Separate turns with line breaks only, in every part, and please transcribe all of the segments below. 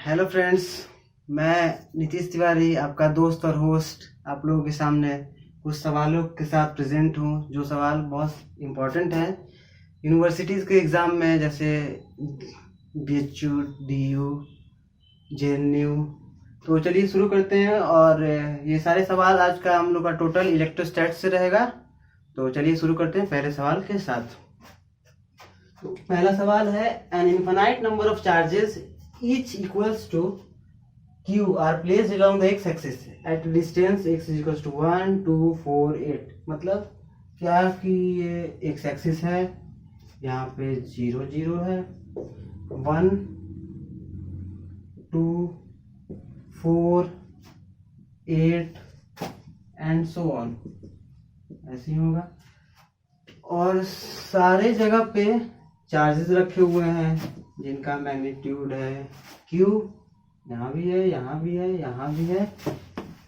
Hello friends, मैं नीतीश तिवारी आपका दोस्त और होस्ट आप लोगों के सामने कुछ सवालों के साथ प्रेजेंट हूँ। जो सवाल बहुत इम्पोर्टेंट है यूनिवर्सिटीज़ के एग्ज़ाम में, जैसे BHU, DU, JNU। तो चलिए शुरू करते हैं। और ये सारे सवाल आज का हम लोग का टोटल इलेक्ट्रोस्टैट्स से रहेगा। तो चलिए शुरू करते हैं पहले सवाल के साथ। तो पहला सवाल है, an infinite number of charges each equals to q are placed along the x axis at distance x is equals to 1 2 4 8। मतलब क्या कि ये x एक्सिस है, यहाँ पे 0 0 है, 1 2 4 8 एंड सो ऑन, ऐसे ही होगा। और सारे जगह पे चार्जेस रखे हुए हैं जिनका मैग्नीट्यूड है Q। यहाँ भी है, यहाँ भी है, यहाँ भी है,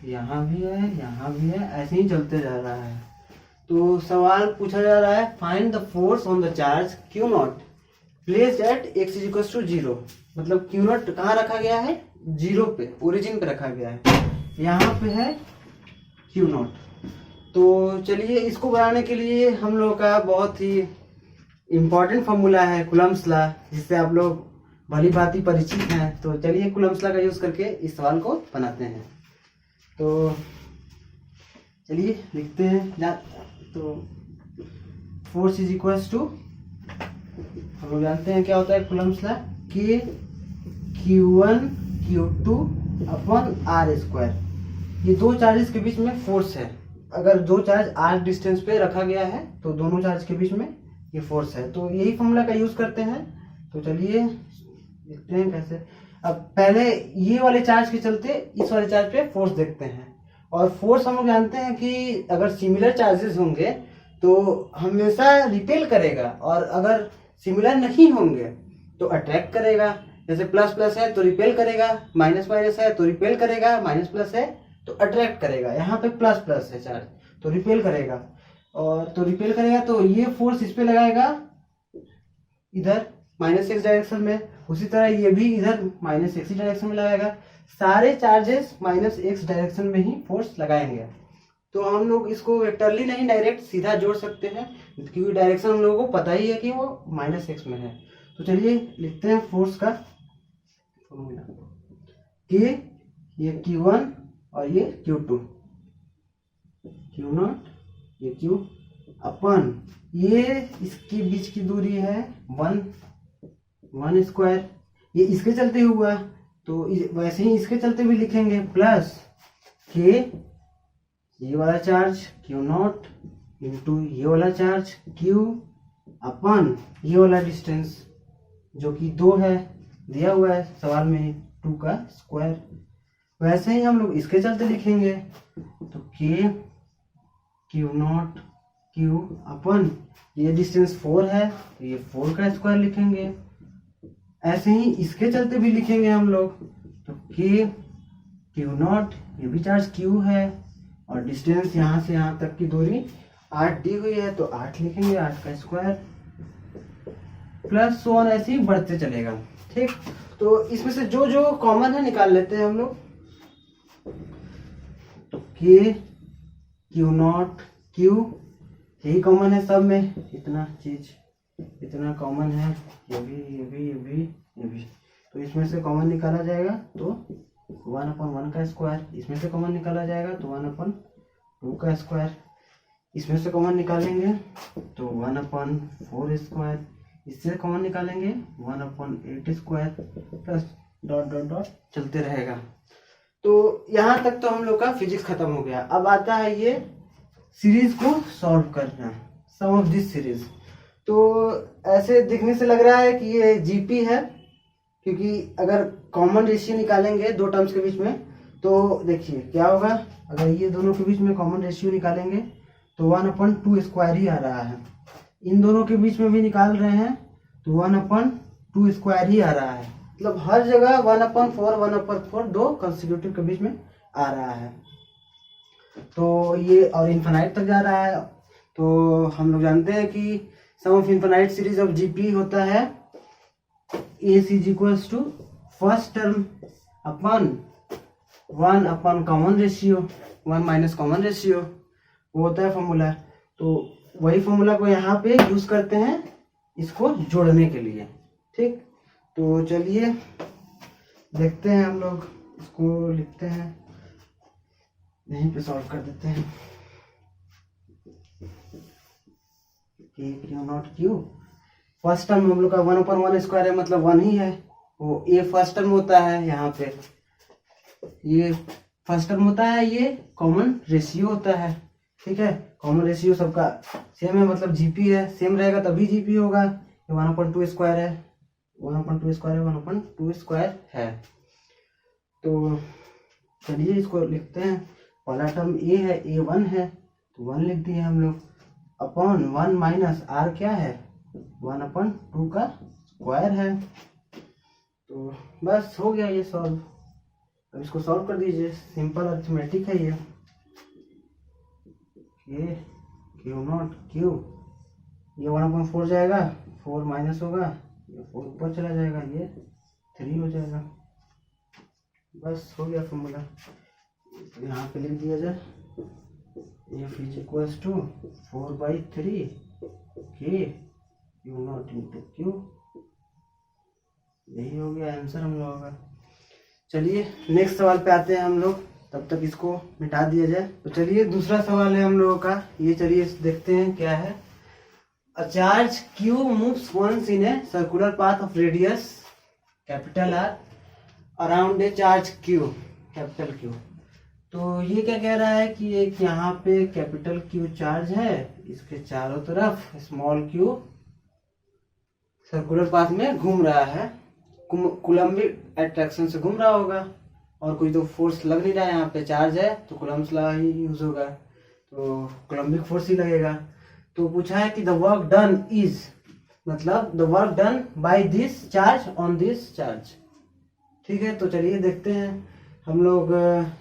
यहाँ भी है, यहाँ भी है, ऐसे ही चलते जा रहा है। तो सवाल पूछा जा रहा है, find the force on the charge Q not placed at x is equal to 0। मतलब Q नॉट कहाँ रखा गया है? 0 पे, ओरिजिन पे रखा गया है। यहाँ पे है Q नॉट। तो चलिए इसको बनाने के लिए हम लोग का बहुत ही इम्पॉर्टेंट फॉर्मूला है कूलम्ब्स लॉ, जिससे आप लोग भली भांति परिचित हैं। तो चलिए कूलम्ब्स लॉ का यूज करके इस सवाल को बनाते हैं। तो चलिए लिखते हैं। तो फोर्स इज इक्वल्स टू, हम लोग जानते हैं क्या होता है कूलम्ब्स लॉ, कि Q1 Q2 upon R square. ये दो चार्जेस के बीच में फोर्स है। अगर दो चार्ज R डिस्टेंस पे रखा गया है तो दोनों चार्ज के बीच में ये फोर्स है। तो यही फॉर्मूला का यूज करते हैं। तो चलिए देखते हैं कैसे। अब पहले ये वाले चार्ज के चलते इस वाले चार्ज पे फोर्स देखते हैं। और फोर्स हम लोग जानते हैं कि अगर सिमिलर चार्जेस होंगे तो हमेशा रिपेल करेगा, और अगर सिमिलर नहीं होंगे तो अट्रैक्ट करेगा। जैसे प्लस प्लस है तो रिपेल करेगा, माइनस माइनस है तो रिपेल करेगा, माइनस प्लस है तो अट्रैक्ट करेगा। यहाँ पे प्लस प्लस है चार्ज तो रिपेल करेगा, और तो रिपेल करेगा तो ये फोर्स इस पे लगाएगा इधर माइनस एक्स डायरेक्शन में। उसी तरह ये भी इधर माइनस एक्स डायरेक्शन में लगाएगा। सारे चार्जेस माइनस एक्स डायरेक्शन में ही फोर्स लगाएंगे। तो हम लोग इसको वेक्टरली नहीं, डायरेक्ट सीधा जोड़ सकते हैं, क्योंकि डायरेक्शन हम लोगों को पता ही है कि वो माइनस एक्स में है। तो चलिए लिखते हैं फोर्स का फॉर्मूला, कि ये Q1 और ये Q2, Q नॉट ये Q अपन ये इसके बीच की दूरी है 1 स्क्वायर। ये इसके चलते हुआ, तो वैसे ही इसके चलते भी लिखेंगे, प्लस के ये वाला चार्ज Q नॉट इंटू ये वाला चार्ज Q अपन ये वाला डिस्टेंस जो कि 2 है, दिया हुआ है सवाल में 2 का स्क्वायर। वैसे ही हम लोग इसके चलते लिखेंगे, तो के Q नॉट Q अपन ये डिस्टेंस 4 है तो ये 4 का स्क्वायर लिखेंगे। ऐसे ही इसके चलते भी लिखेंगे हम लोग, तो के Q नॉट ये भी चार्ज Q है, और डिस्टेंस यहाँ से यहाँ तक की दूरी 8 दी हुई है तो 8 लिखेंगे, 8 का स्क्वायर, प्लस 1 ऐसे ही बढ़ते चलेगा। ठीक, तो इसमें से जो जो कॉमन है निकाल लेते हैं हम लोग। तो के Q नॉट Q यही कॉमन है सब में, इतना चीज इतना कॉमन है, ये भी ये भी ये भी ये भी। तो इसमें से कॉमन निकाला जाएगा तो 1/1 का स्क्वायर, इसमें से कॉमन निकाला जाएगा तो 1/2 का स्क्वायर, इसमें से कॉमन निकालेंगे तो 1/4 स्क्वायर, इससे कॉमन निकालेंगे 1/8 square, plus dot dot dot चलते रहेगा। तो यहाँ तक तो हम लोग का फिजिक्स खत्म हो गया। अब आता है ये सीरीज को सॉल्व करना, सम ऑफ दिस सीरीज। तो ऐसे दिखने से लग रहा है कि ये जीपी है, क्योंकि अगर कॉमन रेशियो निकालेंगे दो टर्म्स के बीच में तो देखिए क्या होगा। अगर ये दोनों के बीच में कॉमन रेशियो निकालेंगे तो 1/2 स्क्वायर ही आ रहा है। इन दोनों के बीच में भी निकाल रहे हैं तो 1/2 स्क्वायर ही आ रहा है। मतलब हर जगह 1/4 दो कंसेक्यूटिव के बीच में आ रहा है। तो ये और इन्फिनाइट तक जा रहा है। तो हम लोग जानते हैं कि sum of infinite series of GP होता है AC is equals to first term अपन 1 अपन common ratio, 1 minus common ratio, वो होता है फॉर्मूला। तो वही फॉर्मूला को यहाँ पे यूज करते हैं इसको जोड़ने के लिए। ठीक, तो चलिए देखते हैं, हम लोग इसको लिखते हैं, यहीं पे सॉल्व कर देते हैं। Q not Q, first term हम लोग का 1/1 स्क्वायर है, मतलब 1 ही है। वो ये फर्स्ट टर्म होता है, यहाँ पे ये फर्स्ट टर्म होता है, ये कॉमन रेशियो होता है। ठीक है, कॉमन रेशियो सबका सेम है, मतलब जीपी है, सेम रहेगा तभी जीपी होगा। ये 1/2 स्क्वायर है, 1/2 स्क्वायर है, 1/2 स्क्वायर है। तो चलिए इसको लिखते हैं। पहला टर्म ए है, A1 है, तो 1 लिख दिए हम लोग, अपॉन 1 माइनस आर क्या है, 1/2 का स्क्वायर है। तो बस हो गया ये सॉल्व। अब इसको सॉल्व कर दीजिए, सिंपल अरिथमेटिक है ये। क्यू नॉट क्यू, ये 1/4 जाएगा, 4 माइनस होगा, ये 4 ऊपर चला जाएगा, ये 3 हो जाएगा। बस हो गया फॉर्मूला। तो यहाँ पे लिख दिया जाए, एफ इज इक्वल्स टू 4/3 के क्यू नॉट इंटू क्यू। यही हो गया आंसर हम लोगों का। चलिए नेक्स्ट सवाल पे आते हैं हम लोग, तब तक इसको मिटा दिया जाए। तो चलिए दूसरा सवाल है हम लोगों का, ये चलिए देखते हैं क्या है। A charge Q moves once in a circular path of radius capital R around a charge Q, capital Q। तो ये क्या कह रहा है कि एक यहाँ पे कैपिटल Q चार्ज है, इसके चारों तरफ स्मॉल q सर्कुलर पाथ में घूम रहा है, कूलम्बिक अट्रैक्शन से घूम रहा होगा, और कोई तो फोर्स लग नहीं रहा है, यहाँ पे चार्ज है तो कूलम्ब्स लॉ ही यूज होगा, तो कूलम्बिक फोर्स ही लगेगा। तो पूछा है कि द वर्क डन इज, मतलब the work done by this charge on this charge. ठीक है, तो चलिए देखते हैं। हम लोग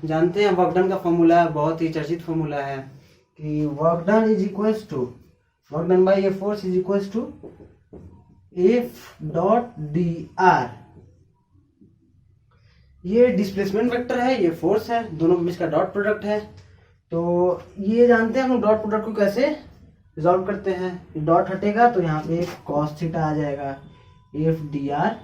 जानते हैं वर्क डन का फॉर्मूला, बहुत ही चर्चित फॉर्मूला है कि work done is equals to, work done by a force is equals to F dot D R. ये डिस्प्लेसमेंट वेक्टर है, ये फोर्स है, दोनों के बीच का डॉट प्रोडक्ट है। तो ये जानते हैं हम लोग डॉट प्रोडक्ट को कैसे रिजॉल्व करते हैं। डॉट हटेगा तो यहाँ पे कॉस थीटा आ जाएगा, F D R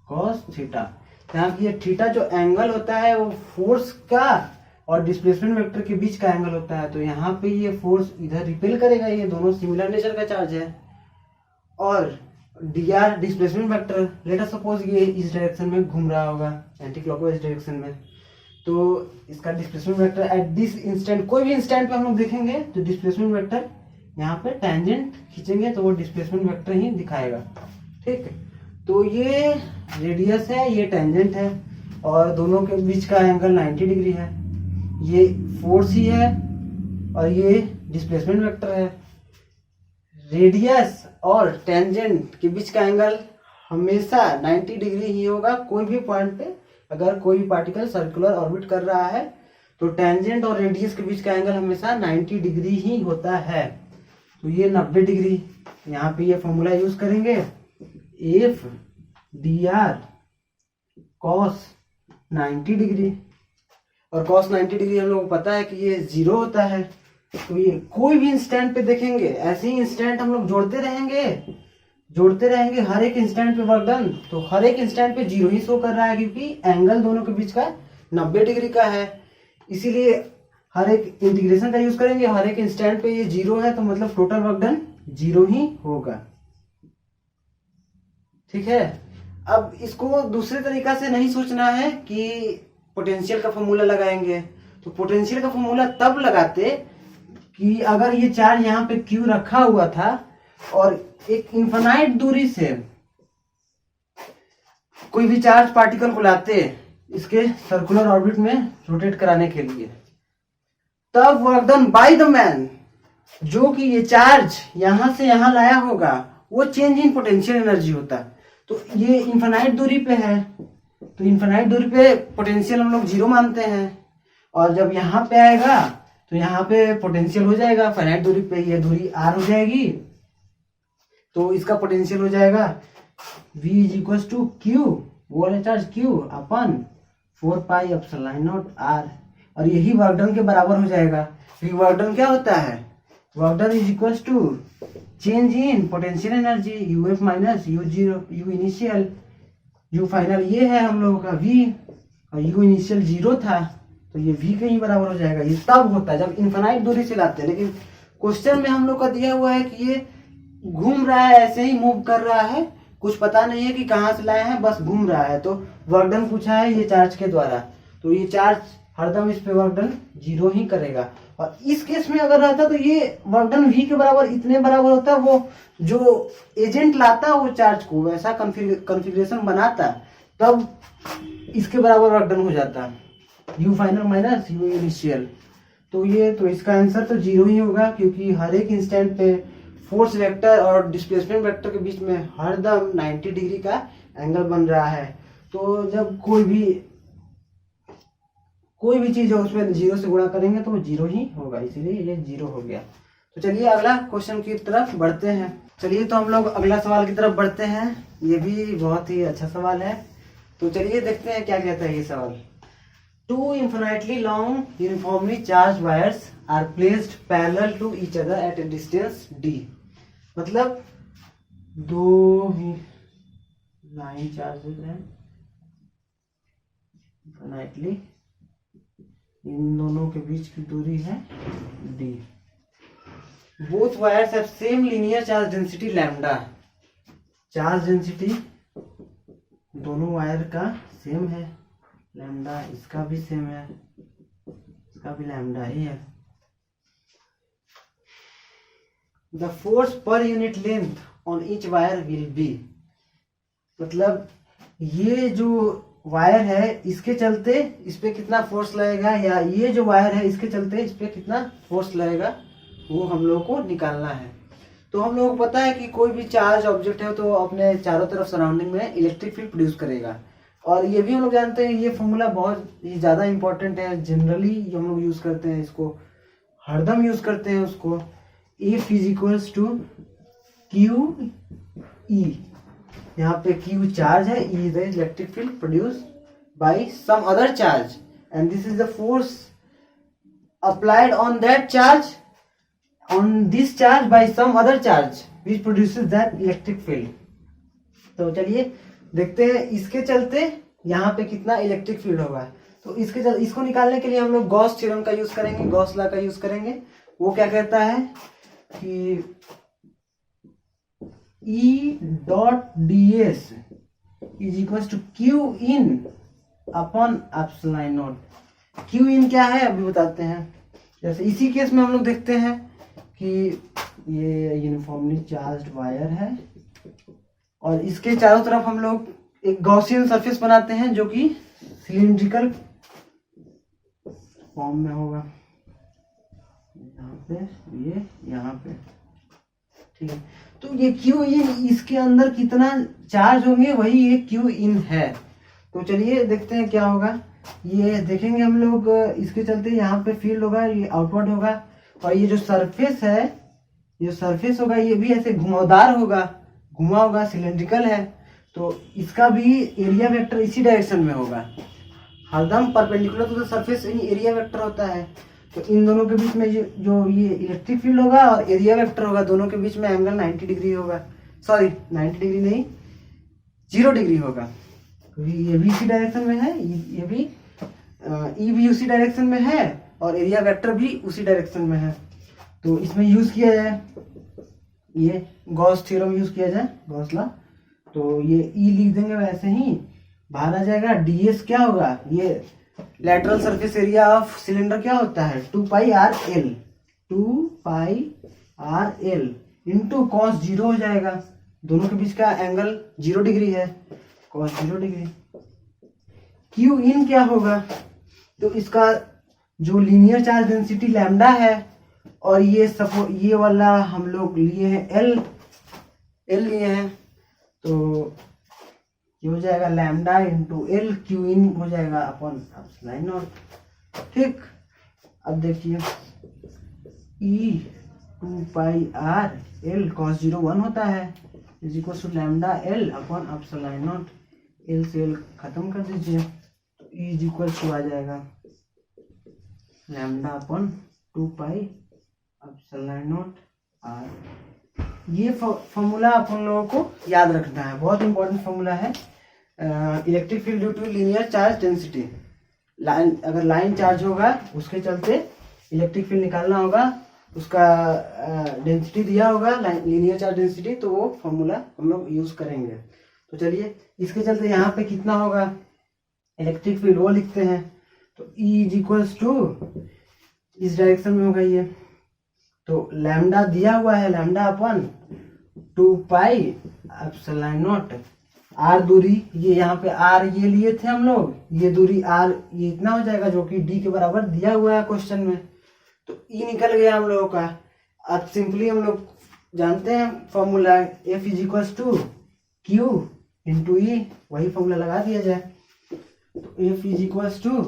cos theta. यहाँ की ये थीटा जो एंगल होता है वो फोर्स का और डिस्प्लेसमेंट वेक्टर के बीच का एंगल होता है। तो यहाँ पे ये फोर्स इधर रिपेल करेगा, ये दोनों सिमिलर नेचर का चार्ज है। और D R displacement vector, let us suppose ये इस डायरेक्शन में घूम रहा होगा, एंटी क्लॉकवाइज डायरेक्शन में, तो इसका displacement vector at this instant, कोई भी इंस्टेंट पे हम लोग देखेंगे तो डिस्प्लेसमेंट वेक्टर यहाँ पे टेंजेंट खींचेंगे तो वो डिस्प्लेसमेंट वेक्टर ही दिखाएगा। ठीक, तो ये रेडियस है, ये टेंजेंट है, और दोनों के बीच का एंगल 90 डिग्री है। ये फोर्स ही है और ये डिस्प्लेसमेंट वेक्टर है। रेडियस और टेंजेंट के बीच का एंगल हमेशा 90 डिग्री ही होगा। कोई भी पॉइंट पे अगर कोई भी पार्टिकल सर्कुलर ऑर्बिट कर रहा है तो टेंजेंट और रेडियस के बीच का एंगल हमेशा 90 डिग्री ही होता है। तो ये 90 डिग्री, यहाँ पे ये फॉर्मूला यूज करेंगे, F D R cos 90 degree. और कॉस 90 डिग्री हम लोग को पता है कि ये 0 होता है। तो ये कोई भी इंस्टेंट पे देखेंगे, ऐसे ही इंस्टेंट हम लोग जोड़ते रहेंगे हर एक इंस्टेंट पे वर्क डन, तो हर एक इंस्टेंट पे 0 ही शो कर रहा है, क्योंकि एंगल दोनों के बीच का 90 डिग्री का है। इसीलिए हर एक इंटीग्रेशन का यूज करेंगे, हर एक इंस्टेंट पे ये 0 है, तो मतलब टोटल वर्क डन 0 ही होगा। ठीक है, अब इसको दूसरे तरीका से नहीं सोचना है कि पोटेंशियल का फॉर्मूला लगाएंगे। तो पोटेंशियल का फॉर्मूला तब लगाते कि अगर ये चार्ज यहाँ पे Q रखा हुआ था और एक इनफाइनाइट दूरी से कोई भी चार्ज पार्टिकल को लाते इसके सर्कुलर ऑर्बिट में रोटेट कराने के लिए, तब work done by the man, जो कि ये चार्ज यहां से यहां लाया होगा, वो चेंज इन पोटेंशियल एनर्जी होता। तो ये इनफाइनाइट दूरी पे है, तो इनफाइनाइट दूरी पे पोटेंशियल हम लोग 0 मानते हैं, और जब यहाँ पे आएगा तो यहाँ पे पोटेंशियल हो जाएगा फाइनाइट दूरी पे, ये दूरी r हो जाएगी, तो इसका पोटेंशियल हो जाएगा v is equal to Q वो वाला charge Q upon 4 pi epsilon naught R, और यही वर्क डन के बराबर हो जाएगा। क्योंकि वर्क डन क्या होता है, work done is equal to change in potential energy UF minus U0 U initial U final, ये है हम लोगों का V, और U इनिशियल 0 था तो ये V के ही बराबर हो जाएगा। ये तब होता है जब इनफाइनाइट दूरी से लाते हैं, लेकिन क्वेश्चन में हम लोग का दिया हुआ है कि ये घूम रहा है, ऐसे ही मूव कर रहा है, कुछ पता नहीं है कि कहाँ से लाए हैं, बस घूम रहा है। तो वर्क डन पूछा है ये चार्ज के द्वारा, तो ये चार्ज हरदम इस पे वर्क डन 0 ही करेगा। और इस केस में अगर रहता तो ये वर्क डन V के बराबर इतने बराबर होता, वो जो एजेंट लाता वो चार्ज को वैसा कॉन्फ़िगरेशन बनाता, तब इसके बराबर वर्क डन हो जाता U final minus U initial. तो ये तो इसका आंसर तो 0 ही होगा, क्योंकि हर एक इंस्टेंट पे फोर्स वेक्टर और डिस्प्लेसमेंट वेक्टर के बीच में हरदम 90 डिग्री का एंगल बन रहा है। तो जब कोई भी चीज हो उसमें 0 से गुणा करेंगे तो वो 0 ही होगा, इसीलिए ये 0 हो गया। तो चलिए अगला क्वेश्चन की तरफ बढ़ते हैं। चलिए तो हम लोग अगला सवाल की तरफ बढ़ते हैं, ये भी बहुत ही अच्छा सवाल है। तो चलिए देखते हैं क्या कहता है ये सवाल। Two infinitely long uniformly charged wires are placed parallel to each other at a distance d। मतलब दो ही लाइन चार्जेस हैं इनफिनिटली, इन दोनों के बीच की दूरी है d। Both wires have same linear charge density lambda। Charge density दोनों वायर का सेम है, लैम्डा इसका भी सेम है, इसका भी लैम्डा ही है। The force per unit length on each wire will be. मतलब ये जो वायर है इसके चलते इस पे कितना फोर्स लगेगा, या ये जो वायर है इसके चलते इस पे कितना फोर्स लगेगा, वो हम लोगों को निकालना है। तो हम लोगों को पता है कि कोई भी चार्ज ऑब्जेक्ट है तो अपने चारों तरफ सराउंडिंग में इलेक्ट्रिक फील्ड प्रोड्यूस करेगा। और ये भी हम लोग जानते हैं, ये फॉर्मूला बहुत ही ज़्यादा इंपॉर्टेंट है, जनरली हम लोग यूज़ करते हैं इसको, हरदम यूज़ करते हैं उसको। F is equals to Q E, यहाँ पे Q चार्ज है, E is the electric field produce by some other charge, and this is the force applied on that charge, on this charge by some other charge which produces that electric field. तो चलिए देखते हैं इसके चलते यहाँ पे कितना electric field होगा। तो इसको निकालने के लिए हम लोग गॉस थ्योरम का यूज करेंगे, गॉस लॉ का यूज करेंगे। वो क्या कहता है कि E dot ds is equal to Q in upon epsilon nought. Q in क्या है अभी बताते हैं। जैसे इसी केस में हम लोग देखते हैं कि ये यूनिफॉर्मली चार्ज्ड वायर है और इसके चारों तरफ हम लोग एक गॉसियन सरफेस बनाते हैं जो कि सिलिंड्रिकल फॉर्म में होगा, यहाँ पे ये यहाँ पे, ठीक है। तो ये क्यू इन, इसके अंदर कितना चार्ज होंगे वही ये क्यू इन है। तो चलिए देखते हैं क्या होगा। ये देखेंगे हम लोग, इसके चलते यहाँ पे फील्ड होगा, ये आउटवर्ड होगा, और ये जो सरफेस है, ये सरफेस होगा, ये भी ऐसे घुमावदार होगा, घुमा होगा, सिलेंड्रिकल है, तो इसका भी एरिया वेक्टर इसी डायरेक्शन में होगा, हरदम perpendicular to the surface area vector होता है। तो इन दोनों के बीच में जो ये इलेक्ट्रिक फील्ड होगा और एरिया वेक्टर होगा, दोनों के बीच में एंगल 90 डिग्री होगा, सॉरी 90 डिग्री नहीं 0 डिग्री होगा, क्योंकि ये भी इसी डायरेक्शन में है, ये भी ई भी उसी डायरेक्शन में है और एरिया वेक्टर भी उसी डायरेक्शन में है। तो इसमें यूज किया जाए ये गॉस थ्योरम यूज किया जाए, गॉस लॉ। तो ये ई लिख देंगे, वैसे ही बाहर आ जाएगा। ds क्या होगा, ये lateral surface area of cylinder क्या होता है 2 pi R L into cos 0 हो जाएगा, दोनों के बीच का एंगल 0 डिग्री है, कॉस 0 डिग्री। क्यू इन क्या होगा, तो इसका जो लीनियर चार्ज डेंसिटी लैम्डा है, और ये वाला हम लोग लिए हैं एल लिए हैं, तो ये हो जाएगा lambda into L, Q in हो जाएगा अपॉन एप्सिलॉन नॉट। ठीक, अब देखिए E 2 pi R L cos 0 1 होता है is equal to lambda L upon epsilon naught. L से एल खत्म कर दीजिए, तो ई इज इक्वल टू आ जाएगा lambda upon 2 pi epsilon naught R. ये फॉर्मूला अपन लोगों को याद रखना है, बहुत इंपॉर्टेंट फॉर्मूला है। Electric field due to linear charge density, line अगर लाइन चार्ज होगा उसके चलते इलेक्ट्रिक फील्ड निकालना होगा, उसका डेंसिटी दिया होगा लीनियर चार्ज डेंसिटी, तो वो फॉर्मूला हम लोग यूज करेंगे। तो चलिए इसके चलते यहाँ पे कितना होगा इलेक्ट्रिक फील्ड वो लिखते हैं। तो E इज इक्वल्स टू इस डायरेक्शन में होगा ये, तो लैम्डा दिया हुआ है lambda upon 2 pi epsilon naught R दूरी, ये यहाँ पे आर ये लिए थे हम लोग, ये दूरी आर ये इतना हो जाएगा जो कि डी के बराबर दिया हुआ है क्वेश्चन में। तो ई निकल गया हम लोगों का। अब सिंपली हम लोग जानते हैं formula F is equals to Q into E, वही फॉर्मूला लगा दिया जाए। तो F is equals to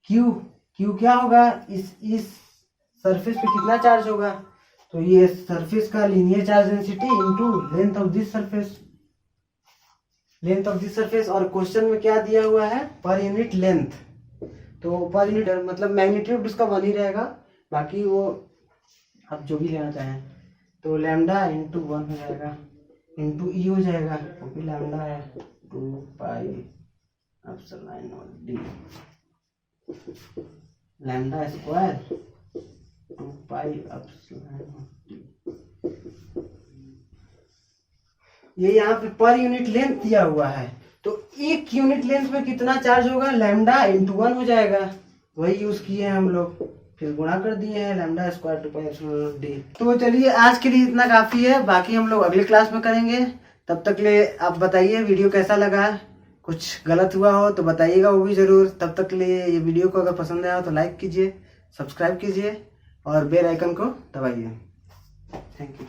Q, Q क्या होगा इस सरफेस पे कितना चार्ज होगा, तो ये सरफेस का linear charge density into length of this surface, length of this surface. और क्वेश्चन में क्या दिया हुआ है पर यूनिट लेंथ, तो पर यूनिट मतलब मैग्नीट्यूड उसका 1 ही रहेगा, बाकी वो आप जो भी लेना चाहें। तो लैम्डा इंटू 1 हो जाएगा इंटू ई हो जाएगा, क्योंकि लैम्डा है 2 pi epsilon not D, lambda square 2 pi epsilon not D. ये यहाँ पे पर यूनिट लेंथ दिया हुआ है, तो एक यूनिट लेंथ में कितना चार्ज होगा लैम्डा इंटू 1 हो जाएगा, वही यूज किए हैं हम लोग, फिर गुणा कर दिए हैं lambda square 2 pi epsilon not D. तो चलिए आज के लिए इतना काफी है, बाकी हम लोग अगले क्लास में करेंगे। तब तक ले आप बताइए वीडियो कैसा लगा, कुछ गलत हुआ हो तो बताइएगा वो भी जरूर। तब तक लिए ये वीडियो को अगर पसंद आया हो तो लाइक कीजिए, सब्सक्राइब कीजिए और बेल आइकन को दबाइए। Thank you.